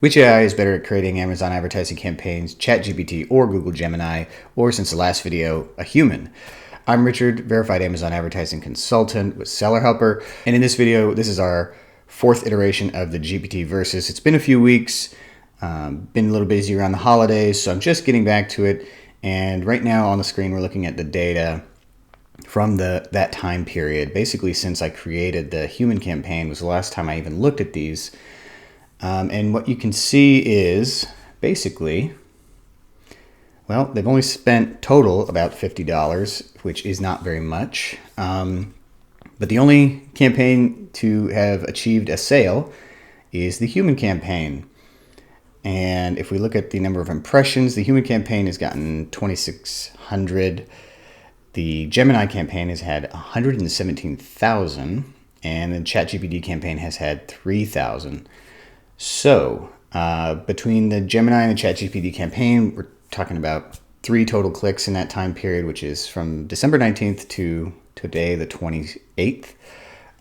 Which AI is better at creating Amazon advertising campaigns, ChatGPT or Google Gemini, or since the last video, a human? I'm Richard, verified Amazon advertising consultant with Seller Helper, and in this video, this is our fourth iteration of the GPT versus. It's been a few weeks, been a little busy around the holidays, so I'm just getting back to it. And right now on the screen, we're looking at the data from that time period. Basically, since I created the human campaign was the last time I even looked at these. And what you can see is basically, well, they've only spent total about $50, which is not very much. But the only campaign to have achieved a sale is the human campaign. And if we look at the number of impressions, the human campaign has gotten 2,600. The Gemini campaign has had 117,000, and the ChatGPT campaign has had 3,000. So between the Gemini and the ChatGPT campaign, we're talking about 3 total clicks in that time period, which is from December 19th to today, the 28th.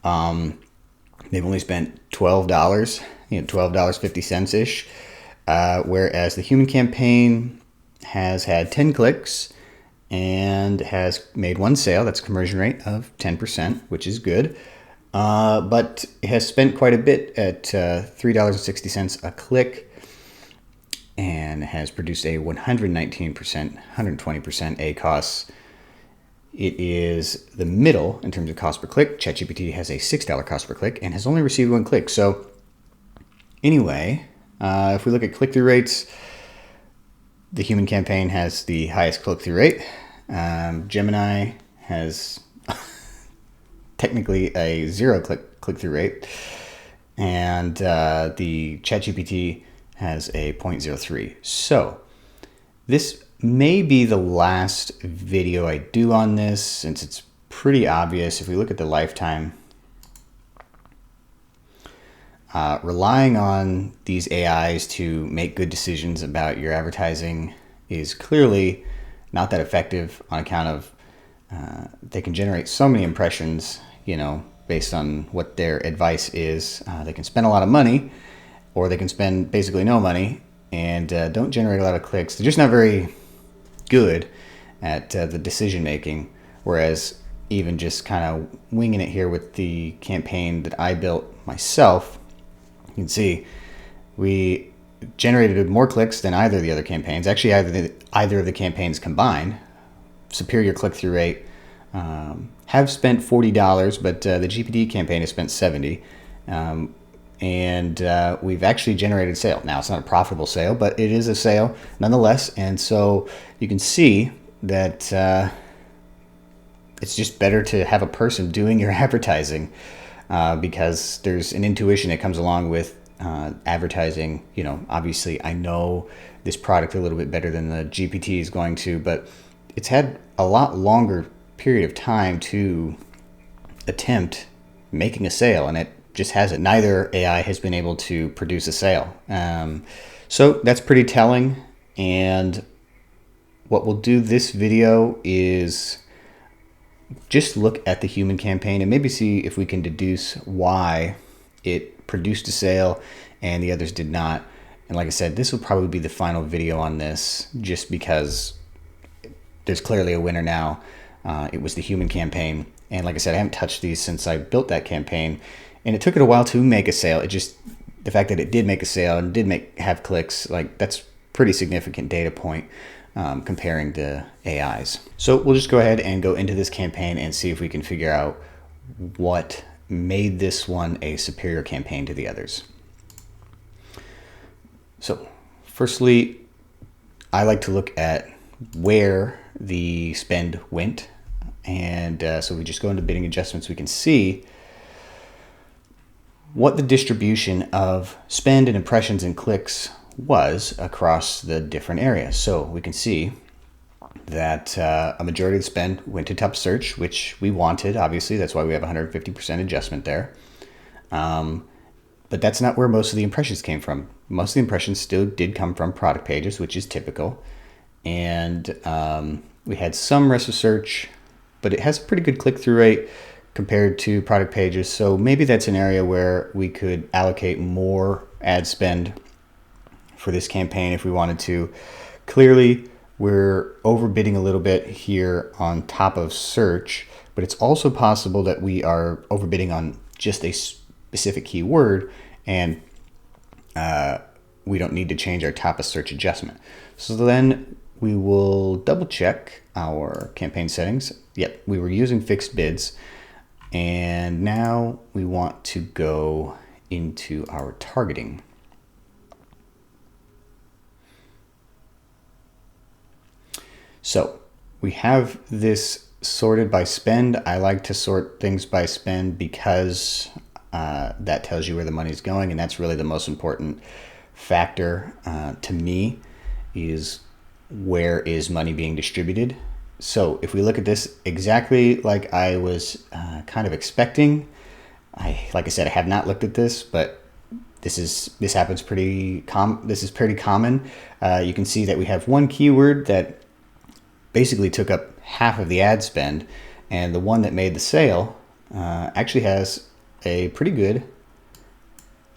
They've only spent $12, $12.50-ish, whereas the human campaign has had 10 clicks and has made 1 sale. That's a conversion rate of 10%, which is good. But it has spent quite a bit at $3.60 a click and has produced a 119%, 120% ACoS. It is the middle in terms of cost per click. ChatGPT has a $6 cost per click and has only received 1 click. So anyway, if we look at click-through rates, the human campaign has the highest click-through rate. Gemini has technically a 0 click-through rate, and the ChatGPT has a 0.03. So this may be the last video I do on this, since it's pretty obvious. If we look at the lifetime, relying on these AIs to make good decisions about your advertising is clearly not that effective, on account of they can generate so many impressions, based on what their advice is. They can spend a lot of money, or they can spend basically no money and don't generate a lot of clicks. They're just not very good at the decision making. Whereas even just kind of winging it here with the campaign that I built myself, you can see we generated more clicks than either of the other campaigns. Actually, either of the campaigns combined. Superior click-through rate. Have spent $40, but the GPT campaign has spent $70. And we've actually generated a sale. Now, it's not a profitable sale, but it is a sale nonetheless. And so you can see that it's just better to have a person doing your advertising, because there's an intuition that comes along with advertising. Obviously I know this product a little bit better than the GPT is going to, but it's had a lot longer period of time to attempt making a sale, and it just hasn't. Neither AI has been able to produce a sale. So that's pretty telling. And what we'll do this video is just look at the human campaign and maybe see if we can deduce why it produced a sale and the others did not. And like I said, this will probably be the final video on this, just because there's clearly a winner now. It was the human campaign. And like I said, I haven't touched these since I built that campaign, and it took it a while to make a sale. The fact that it did make a sale and did have clicks, that's pretty significant data point comparing to AIs. So we'll just go ahead and go into this campaign and see if we can figure out what made this one a superior campaign to the others. So firstly, I like to look at where the spend went. And so we just go into bidding adjustments. We can see what the distribution of spend and impressions and clicks was across the different areas. So we can see that a majority of the spend went to top search, which we wanted, obviously. That's why we have 150% adjustment there. But that's not where most of the impressions came from. Most of the impressions still did come from product pages, which is typical. And we had some rest of search, but it has a pretty good click-through rate compared to product pages. So maybe that's an area where we could allocate more ad spend for this campaign if we wanted to. Clearly, we're overbidding a little bit here on top of search, but it's also possible that we are overbidding on just a specific keyword, and we don't need to change our top of search adjustment. So then we will double check our campaign settings. Yep, we were using fixed bids. And now we want to go into our targeting. So we have this sorted by spend. I like to sort things by spend because that tells you where the money's going, and that's really the most important factor to me, is where is money being distributed. So if we look at this exactly like I was kind of expecting, like I said, I have not looked at this, but this happens pretty this is pretty common. You can see that we have one keyword that basically took up half of the ad spend, and the one that made the sale actually has a pretty good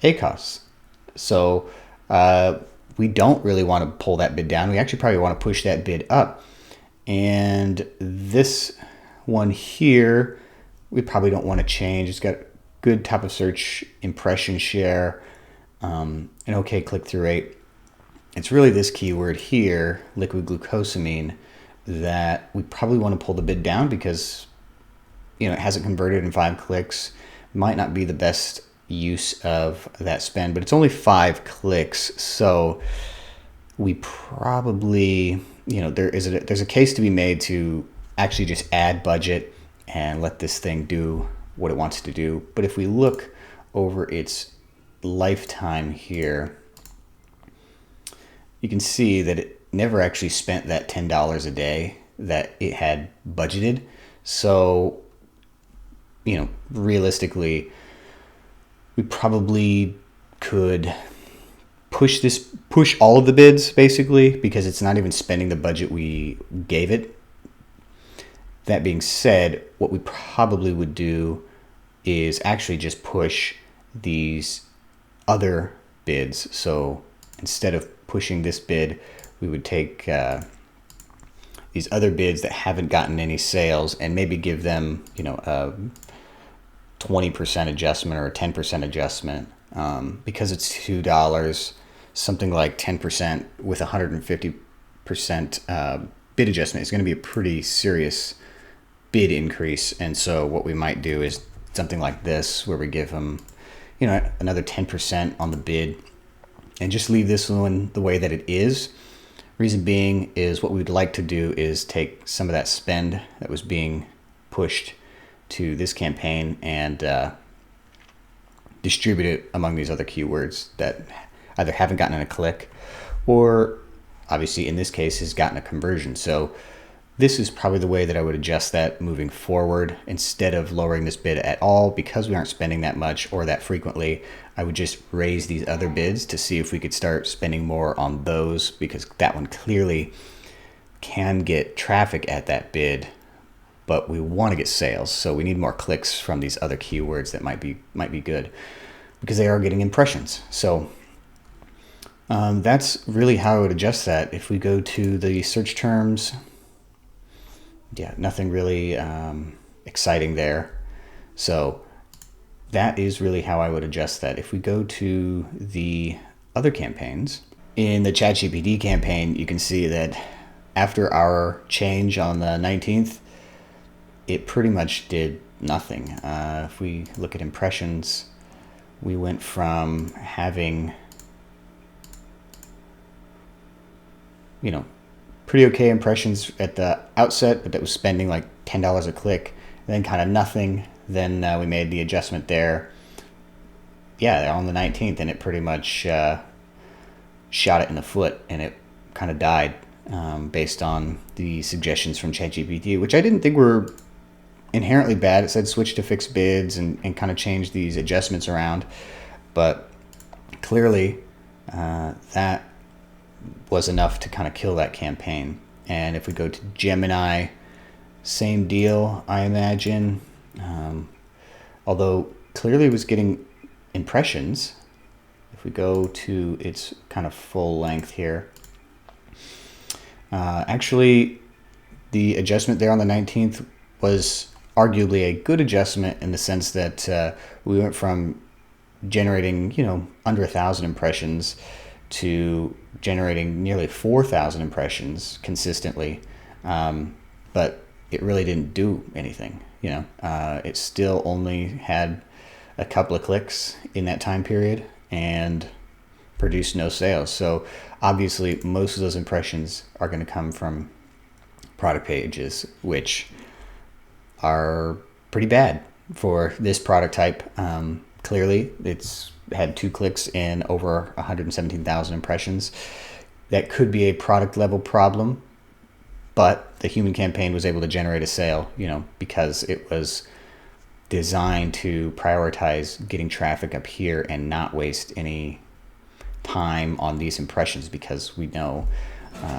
ACoS. So we don't really want to pull that bid down. We actually probably want to push that bid up. And this one here, we probably don't want to change. It's got good top of search impression share, an okay click-through rate. It's really this keyword here, liquid glucosamine, that we probably want to pull the bid down because, you know, it hasn't converted in 5 clicks. Might not be the best use of that spend, but it's only 5 clicks, so we probably, you know, there's a case to be made to actually just add budget and let this thing do what it wants to do. But if we look over its lifetime here, you can see that it never actually spent that $10 a day that it had budgeted. So, you know, realistically, we probably could push all of the bids basically, because it's not even spending the budget we gave it. That being said, what we probably would do is actually just push these other bids. So instead of pushing this bid, we would take these other bids that haven't gotten any sales and maybe give them, you know, a 20% adjustment or a 10% adjustment. Because it's $2, something like 10% with 150% bid adjustment is going to be a pretty serious bid increase. And so what we might do is something like this, where we give them, you know, another 10% on the bid, and just leave this one the way that it is. Reason being is what we'd like to do is take some of that spend that was being pushed to this campaign and distribute it among these other keywords that either haven't gotten a click or, obviously in this case, has gotten a conversion. So this is probably the way that I would adjust that moving forward. Instead of lowering this bid at all, because we aren't spending that much or that frequently, I would just raise these other bids to see if we could start spending more on those, because that one clearly can get traffic at that bid, but we want to get sales. So we need more clicks from these other keywords that might be good, because they are getting impressions. So that's really how I would adjust that. If we go to the search terms, yeah, nothing really exciting there. So that is really how I would adjust that. If we go to the other campaigns, in the ChatGPT campaign, you can see that after our change on the 19th, it pretty much did nothing. If we look at impressions, we went from having, you know, pretty okay impressions at the outset, but that was spending like $10 a click, and then kind of nothing. Then we made the adjustment there, yeah, on the 19th, and it pretty much shot it in the foot, and it kind of died based on the suggestions from ChatGPT, which I didn't think were inherently bad. It said switch to fixed bids and kind of change these adjustments around, but clearly that was enough to kind of kill that campaign. And if we go to Gemini, same deal, I imagine. Although clearly it was getting impressions. if we go to its kind of full length here, actually the adjustment there on the 19th was arguably a good adjustment in the sense that we went from generating, under 1,000 impressions to generating nearly 4,000 impressions consistently. But it really didn't do anything, it still only had a couple of clicks in that time period and produced no sales. So obviously most of those impressions are going to come from product pages, which are pretty bad for this product type. Clearly it's had 2 clicks in over 117,000 impressions. That could be a product level problem, but the human campaign was able to generate a sale, because it was designed to prioritize getting traffic up here and not waste any time on these impressions, because we know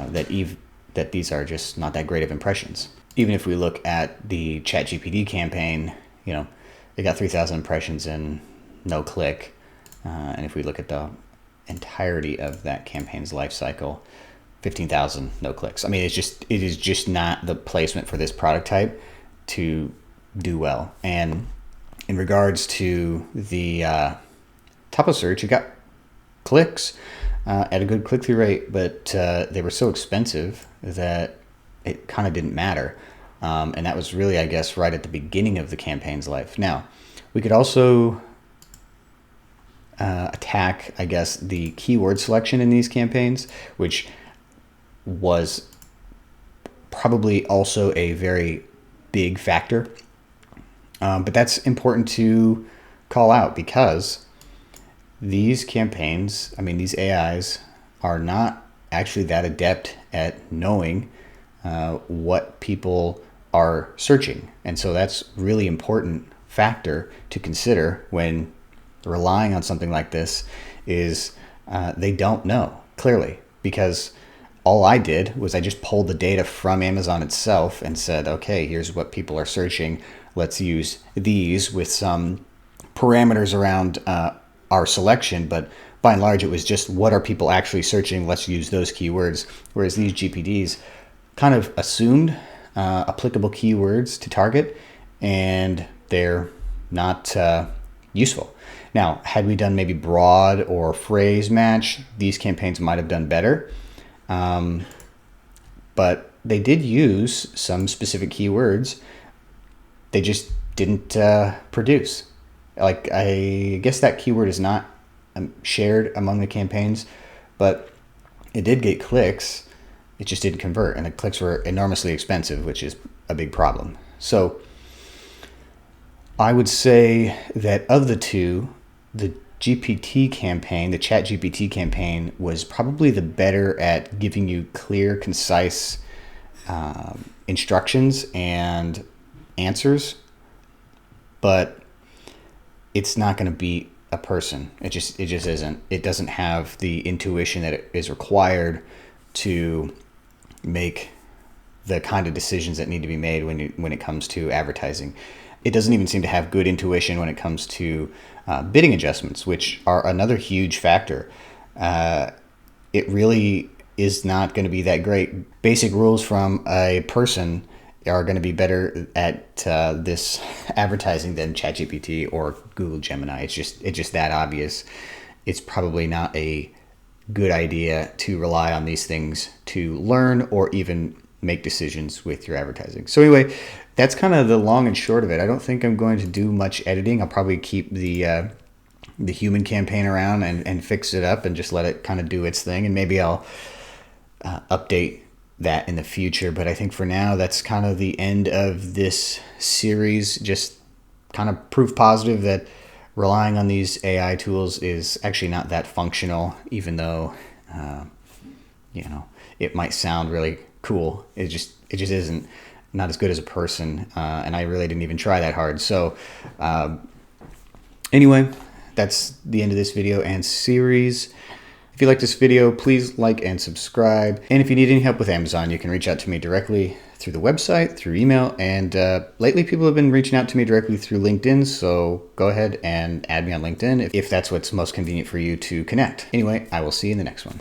that these are just not that great of impressions. Even if we look at the ChatGPT campaign, it got 3,000 impressions and no click. And if we look at the entirety of that campaign's life cycle, 15,000 no clicks. I mean, it is just not the placement for this product type to do well. And in regards to the top of search, it got clicks at a good click-through rate, but they were so expensive that it kind of didn't matter. And that was really, I guess, right at the beginning of the campaign's life. Now, we could also attack, I guess, the keyword selection in these campaigns, which was probably also a very big factor. But that's important to call out, because these campaigns, these AIs are not actually that adept at knowing what people are searching. And so that's really important factor to consider when relying on something like this is they don't know clearly, because all I did was I just pulled the data from Amazon itself and said, okay, here's what people are searching. Let's use these with some parameters around our selection. But by and large, it was just what are people actually searching? Let's use those keywords. Whereas these GPTs kind of assumed applicable keywords to target, and they're not useful. Now, had we done maybe broad or phrase match, these campaigns might have done better. But they did use some specific keywords. They just didn't produce. Like, I guess that keyword is not shared among the campaigns, but it did get clicks. It just didn't convert, and the clicks were enormously expensive, which is a big problem. So I would say that of the two, the GPT campaign, the ChatGPT campaign, was probably the better at giving you clear, concise instructions and answers, but it's not going to beat a person. It just isn't. It doesn't have the intuition that is required to make the kind of decisions that need to be made when it comes to advertising. It doesn't even seem to have good intuition when it comes to bidding adjustments, which are another huge factor. It really is not going to be that great. Basic rules from a person are going to be better at this advertising than ChatGPT or Google Gemini. It's just that obvious. It's probably not a good idea to rely on these things to learn or even make decisions with your advertising. So anyway, that's kind of the long and short of it. I don't think I'm going to do much editing. I'll probably keep the human campaign around and fix it up and just let it kind of do its thing. And maybe I'll update that in the future. But I think for now, that's kind of the end of this series. Just kind of proof positive that relying on these AI tools is actually not that functional, even though, it might sound really cool. It just isn't. Not as good as a person, and I really didn't even try that hard. So anyway, that's the end of this video and series. If you like this video, please like and subscribe. And if you need any help with Amazon, you can reach out to me directly through the website, through email, and lately people have been reaching out to me directly through LinkedIn, so go ahead and add me on LinkedIn if that's what's most convenient for you to connect. Anyway, I will see you in the next one.